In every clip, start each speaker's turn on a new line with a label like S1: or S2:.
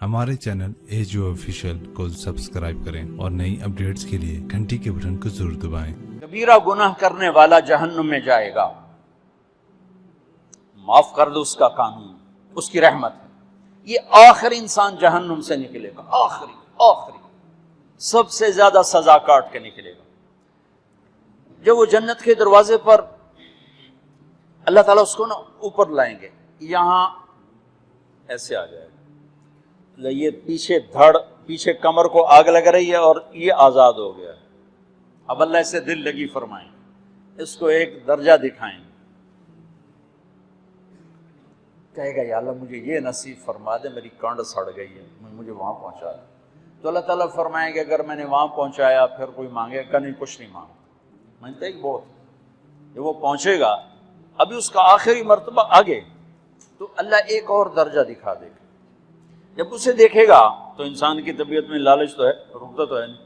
S1: हमारे channel edu official को subscribe करें और नई अपडेट्स के लिए घंटी के बटन को जरूर दबाएं।
S2: कबीरा गुनाह करने वाला जहन्नुम में जाएगा, माफ कर दो उसका कानून, उसकी रहमत है। ये आखिरी इंसान जहन्नुम से निकलेगा, आखिरी सबसे ज्यादा सजा काट के निकलेगा। जब वो जन्नत के दरवाजे पर अल्लाह ताला उसको ना ऊपर लाएंगे, यहां ऐसे आ जाएगा, ये पीछे कमर को आग लग रही है और ये आजाद हो गया। अब अल्लाह से दिल लगी फरमाएं, इसको एक दर्जा दिखाएं, कहेगा या अल्लाह मुझे ये नसीब फरमा दे, मेरी कांड सड़ गई है, मुझे वहां पहुंचा दे। तो अल्लाह ताला फरमाएंगे अगर मैंने वहां पहुंचाया फिर कोई मांगेगा नहीं, कुछ नहीं मांगता, मानते ही बहुत। जब वो पहुंचेगा अभी उसका आखिरी मर्तबा आगे, तो अल्लाह एक और दर्जा दिखा देगा। जब उसे देखेगा तो इंसान की तबीयत में लालच तो है, रुकता तो है नहीं,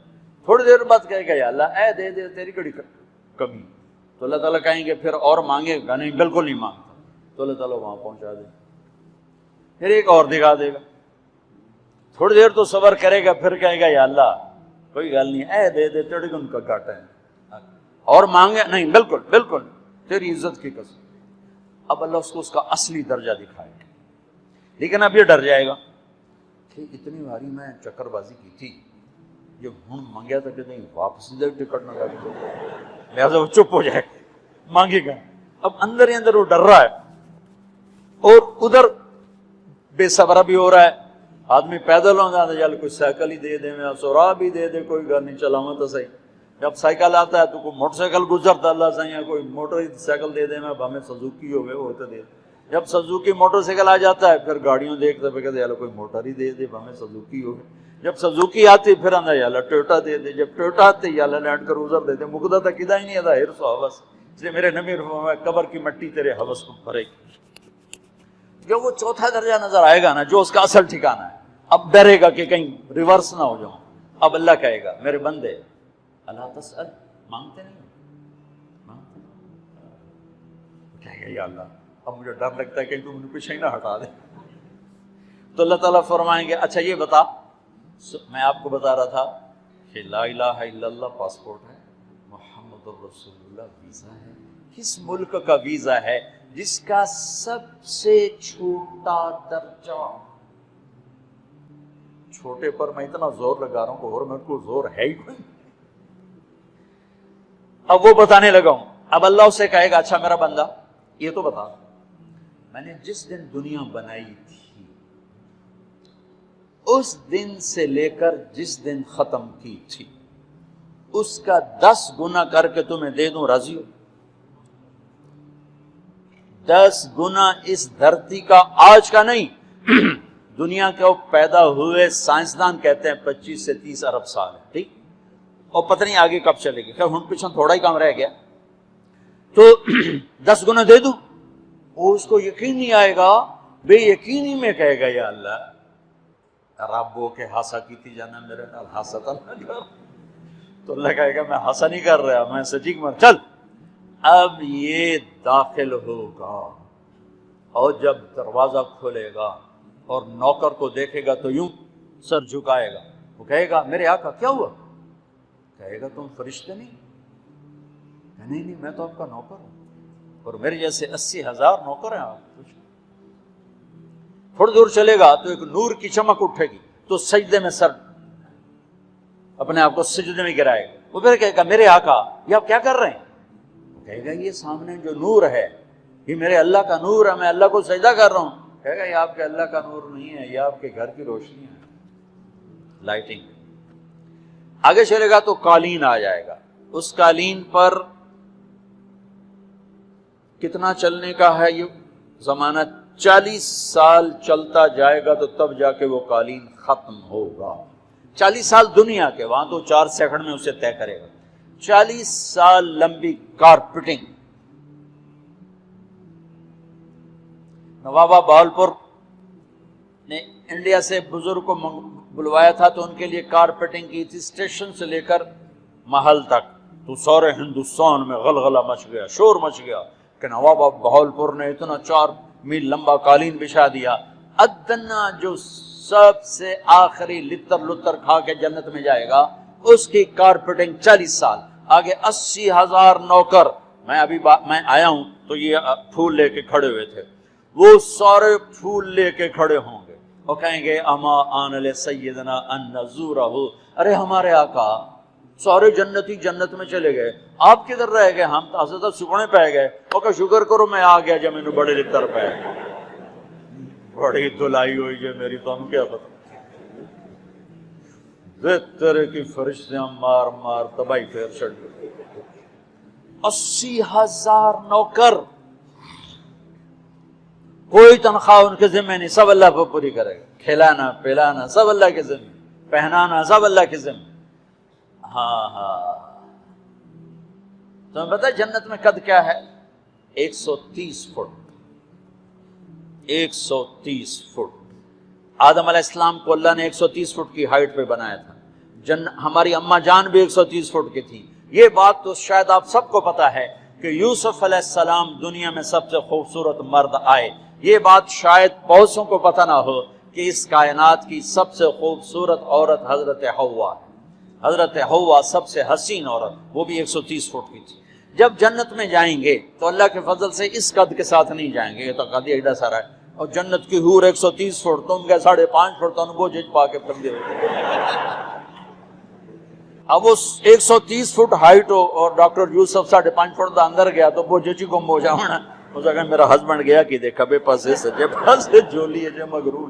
S2: थोड़ी देर बाद कहेगा या अल्लाह ऐ दे दे, तेरी कड़ी कमी। तो अल्लाह ताला कहेंगे फिर और मांगेगा नहीं, बिल्कुल नहीं मांगता। तो अल्लाह ताला वहां पहुंचा दे, फिर एक और दिखा देगा, थोड़ी देर तो सबर करेगा, फिर कहेगा या अल्लाह कोई गल नहीं, ऐ दे दे, तेरी उनका घाटा है, और मांगे नहीं, बिल्कुल बिल्कुल तेरी इज्जत की कसम। अब अल्लाह उसको उसका असली दर्जा दिखाएगा, लेकिन अब ये डर जाएगा कि इतनी बारी मैं चक्करबाजी की थी, जो हूं मंगया था कि नहीं वापस दे टिकट ना लग, लिहाजा वो चुप हो जाए, मांगेगा। अब अंदर ही अंदर वो डर रहा है और उधर बेसबरा भी हो रहा है। आदमी पैदल हो जाता है, कोई साइकिल ही दे दे, मैं सोरा भी दे दे, कोई घर नहीं चलावा तो सही। जब साइकिल आता है तो कोई मोटरसाइकिल गुजरता अल्लाह सही है, कोई मोटर साइकिल दे दे, मैं भावे सुजुकी हो गए वो तो दे। जब सुजुकी मोटरसाइकिल आ जाता है फिर गाड़ियों देखते पे कहते यार कोई मोटर ही दे दे, भावे सुजुकी हो गए। जब सुजुकी आती फिर आंदा यार टोयोटा दे दे, जब टोयोटा आती यार लैंड क्रूजर दे दे, मुकदा तक किदा ही नहीं आता हिरस हवस। इसलिए मेरे नबी फरमाया कब्र की मिट्टी तेरे हवस को भरेगी। जब वो चौथा दर्जा नजर आएगा ना, जो उसका असल ठिकाना है, अब डरेगा कि कहीं रिवर्स ना हो जाऊं। अब अल्लाह कहेगा मेरे बंदे अल्लाह तसअल, मांगते नहीं, कहेगा या अल्लाह अब मुझे डर लगता है कहीं तुम मुझे पीछे ही ना हटा दे। तो अल्लाह ताला फरमाएंगे अच्छा ये बता, मैं आपको बता रहा था कि ला इलाहा इल्लल्लाह पासपोर्ट है, मुहम्मदुर रसूलुल्लाह वीजा है। किस मुल्क का वीजा है? जिसका सबसे छोटा दर्जा, छोटे पर मैं इतना जोर लगा रहा हूं और मेरे को जोर है ही कोई। अब वो बताने लगा हूं। अब अल्लाह उससे कहेगा अच्छा मेरा बंदा ये तो बता, मैंने जिस दिन दुनिया बनाई थी उस दिन से लेकर जिस दिन खत्म की थी उसका 10 गुना करके तुम्हें दे दूं, राजी हो? 10 गुना इस धरती का, आज का नहीं दुनिया के वो पैदा हुए साइंसदान कहते हैं 25 से 30 अरब साल है, ठीक, और पता नहीं आगे कब चलेगी। खैर हम पीछे थोड़ा ही काम रह गया, तो 10 गुना दे दूं। वो उसको यकीन नहीं आएगा, बेयकीनी में कहेगा या अल्लाह रब्बो के हासा की थी जाना मेरे नाल हासा था ना कर। तो अल्लाह कहेगा मैं हासा नहीं कर रहा, मैं सच्ची मर चल। अब ये दाखिल होगा और जब दरवाजा खोलेगा और नौकर को देखेगा तो यूं सर झुकाएगा, वो कहेगा मेरे आका क्या हुआ? कहेगा तुम फरिश्ते नहीं? नहीं नहीं मैं तो आपका नौकर हूं और मेरे जैसे 80,000 नौकर हैं आप। थोड़ी दूर चलेगा तो एक नूर की चमक उठेगी, तो सजदे में सर अपने आप को सजदे में गिराएगा। वो फिर कहेगा मेरे आका ये आप क्या कर रहे हैं? कहेगा ये सामने जो नूर है ये मेरे अल्लाह का नूर है, मैं अल्लाह को सजदा कर रहा हूं। कहेगा ये आपके अल्लाह का नूर नहीं है, ये आपके घर की रोशनी है, लाइटिंग। आगे चलेगा तो कालीन आ जाएगा, उस कालीन पर कितना चलने का है ये जमाना? 40 साल चलता जाएगा तो तब जाके वो कालीन खत्म होगा। 40 साल दुनिया के, वहां तो 4 सेकंड में उसे तय करेगा। 40 साल लंबी कारपेटिंग। नवाबा बहावलपुर ने इंडिया से बुजुर्ग को बुलवाया था तो उनके लिए कारपेटिंग की थी, स्टेशन से लेकर महल तक। तो सारे हिंदुस्तान में गलगला मच गया, शोर मच गया कि नवाब बहावलपुर ने इतना 4 मील लंबा कालीन बिछा दिया। अदना जो سب سے آخری لتر لتر کھا کے جنت میں جائے گا، اس کی کارپیٹنگ 40 سال، آگے 80,000 نوکر، میں آیا ہوں تو یہ پھول لے کے کھڑے ہوئے تھے، وہ سارے پھول لے کے کھڑے ہوں گے، وہ کہیں گے اما آن لسیدنا ان نزورہ، ارے ہمارے آقا سارے جنتی جنت میں چلے گئے، آپ کدھر رہ گئے؟ ہم تو حضرت سکھنے پہ گئے، وہ کہ شکر کرو میں آ گیا جب میں نے بڑے لتر پہ، بڑی دلائی ہوئی ہے میری، تو ہم کیا پتا، طرح کی فرشتیاں مار مار تباہی پھیر چڑھ گئے، 80,000 نوکر، کوئی تنخواہ ان کے ذمہ نہیں، سب اللہ پہ پوری کرے گا، کھلانا پلانا سب اللہ کے ذمہ، پہنانا سب اللہ کے ذمہ۔ ہاں تمہیں پتہ ہے جنت میں قد کیا ہے؟ 130 فٹ، 130 فٹ۔ آدم علیہ السلام کو اللہ نے 130 فٹ کی ہائٹ پہ بنایا تھا، ہماری اماں جان بھی 130 فٹ کی تھی۔ یہ بات تو شاید آپ سب کو پتا ہے کہ یوسف علیہ السلام دنیا میں سب سے خوبصورت مرد آئے، یہ بات شاید بہت سو کو پتہ نہ ہو کہ اس کائنات کی سب سے خوبصورت عورت حضرت حوا ہے، حضرت حوا سب سے حسین عورت، وہ بھی 130 فٹ کی تھی۔ جب جنت میں جائیں گے تو اللہ کے فضل سے اس قد کے ساتھ نہیں جائیں گے، یہ تو قد ایڈا سارا ہے، اور جنت کی حور 130 فٹ، تم گئے 5.5 فٹ، تو وہ جج پا کے پردے ہوئے۔ اب وہ 130 فٹ ہائٹ ہو اور ڈاکٹر یوسف 5.5 فٹ دا اندر گیا تو وہ جچی گم ہو جانا، اس اگر میرا ہسبینڈ گیا کہ دیکھا بے پاسے سجے پاسے جولی ہے جو مغرور۔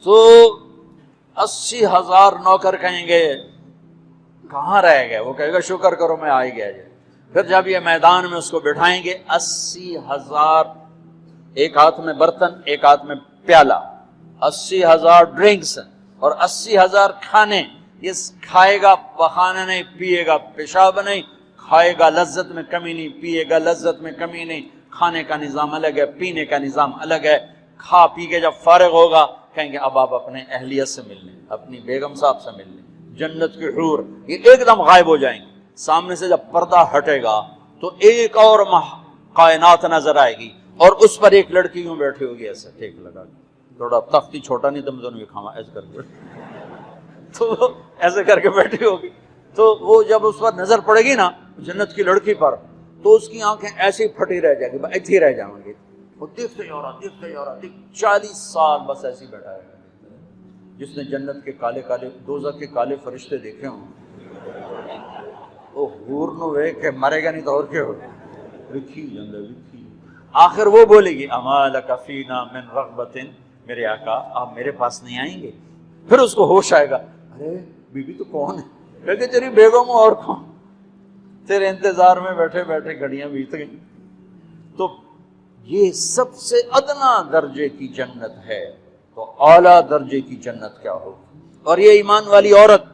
S2: تو 80,000 نوکر کہیں گے کہاں رہ گئے؟ وہ کہے گا شکر کرو میں آ ہی گیا جائے۔ پھر جب یہ میدان میں اس کو بٹھائیں گے، 80,000، ایک ہاتھ میں برتن ایک ہاتھ میں پیالہ، 80,000 ڈرنکس اور 80,000 کھانے، یہ کھائے گا بخانا نہیں، پیے گا پیشاب نہیں، کھائے گا لذت میں کمی نہیں، پیے گا لذت میں کمی نہیں، کھانے کا نظام الگ ہے، پینے کا نظام الگ ہے۔ کھا پی کے جب فارغ ہوگا کہیں گے اب آپ اپنے اہلیت سے مل لیں، اپنی بیگم صاحب سے مل لیں۔ جنت کی حور یہ ایک دم غائب ہو جائیں گے، سامنے سے جب پردہ ہٹے گا تو ایک اور کائنات نظر آئے گی، اور اس پر ایک لڑکی یوں بیٹھی ہوگی ایسے ٹیک لگا کے، تھوڑا تختی چھوٹا نہیں تم دونوں بھی کھاوا ایسے کر کے، تو ایسے کر کے بیٹھی ہوگی، تو وہ جب اس پر نظر پڑے گی نا جنت کی لڑکی پر، تو اس کی آنکھیں ایسی پھٹی رہ جائیں گی، ایسے ہی رہ جائیں گی، وہ دیکھتے ہو رہا 40 سال بس ایسے ہی بیٹھا رہے گا۔ جس نے جنت کے کالے کالے دوزخ کے کالے فرشتے دیکھے ہوں، وہ حور نو وے کہ مرے گا نہیں تو اور کیا ہوگا، لکھی جاندے لکھی۔ آخر وہ بولے گی اما لک فینا من رغبت، میرے آقا آپ میرے پاس نہیں آئیں گے؟ پھر اس کو ہوش آئے گا، ارے بی بی تو کون ہے؟ کہ تیری بیگم اور کون، تیرے انتظار میں بیٹھے بیٹھے گھڑیاں بیت گئیں۔ تو یہ سب سے ادنا درجے کی جنت ہے، تو اعلیٰ درجے کی جنت کیا ہو؟ اور یہ ایمان والی عورت،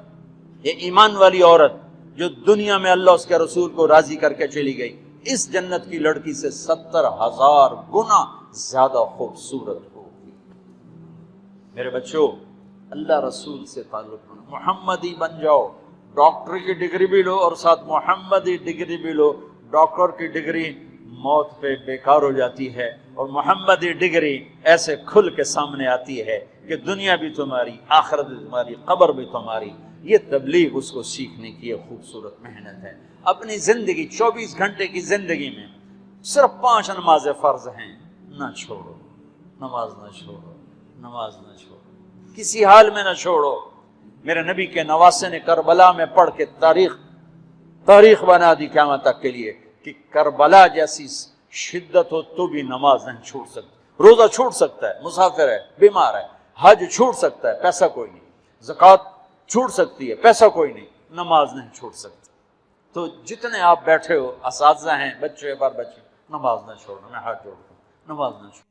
S2: یہ ایمان والی عورت جو دنیا میں اللہ اس کے رسول کو راضی کر کے چلی گئی، اس جنت کی لڑکی سے 70,000 گنا زیادہ خوبصورت ہوگی۔ میرے بچوں، اللہ رسول سے تعلق بناؤ، محمدی بن جاؤ، ڈاکٹر کی ڈگری بھی لو اور ساتھ محمدی ڈگری بھی لو۔ ڈاکٹر کی ڈگری موت پہ بیکار ہو جاتی ہے، اور محمدی ڈگری ایسے کھل کے سامنے آتی ہے کہ دنیا بھی تمہاری، آخرت بھی تمہاری، قبر بھی تمہاری۔ یہ تبلیغ اس کو سیکھنے کی ایک خوبصورت محنت ہے۔ اپنی زندگی 24 گھنٹے کی زندگی میں صرف 5 نمازیں فرض ہیں، نہ چھوڑو، نماز نہ چھوڑو، نماز نہ چھوڑو، کسی حال میں نہ چھوڑو۔ میرے نبی کے نواسے نے کربلا میں پڑھ کے تاریخ بنا دی قیامت تک کے لیے کہ کربلا جیسی شدت ہو تو بھی نماز نہیں چھوٹ سکتی۔ روزہ چھوٹ سکتا ہے، مسافر ہے، بیمار ہے، حج چھوٹ سکتا ہے، پیسہ کوئی نہیں، زکوٰۃ چھوٹ سکتی ہے، پیسہ کوئی نہیں، نماز نہیں چھوٹ سکتی۔ تو جتنے آپ بیٹھے ہو، اساتذہ ہیں، بچے بار بچے، نماز نہ چھوڑنا، میں ہاتھ جوڑتا ہوں، نماز نہ چھوڑنا۔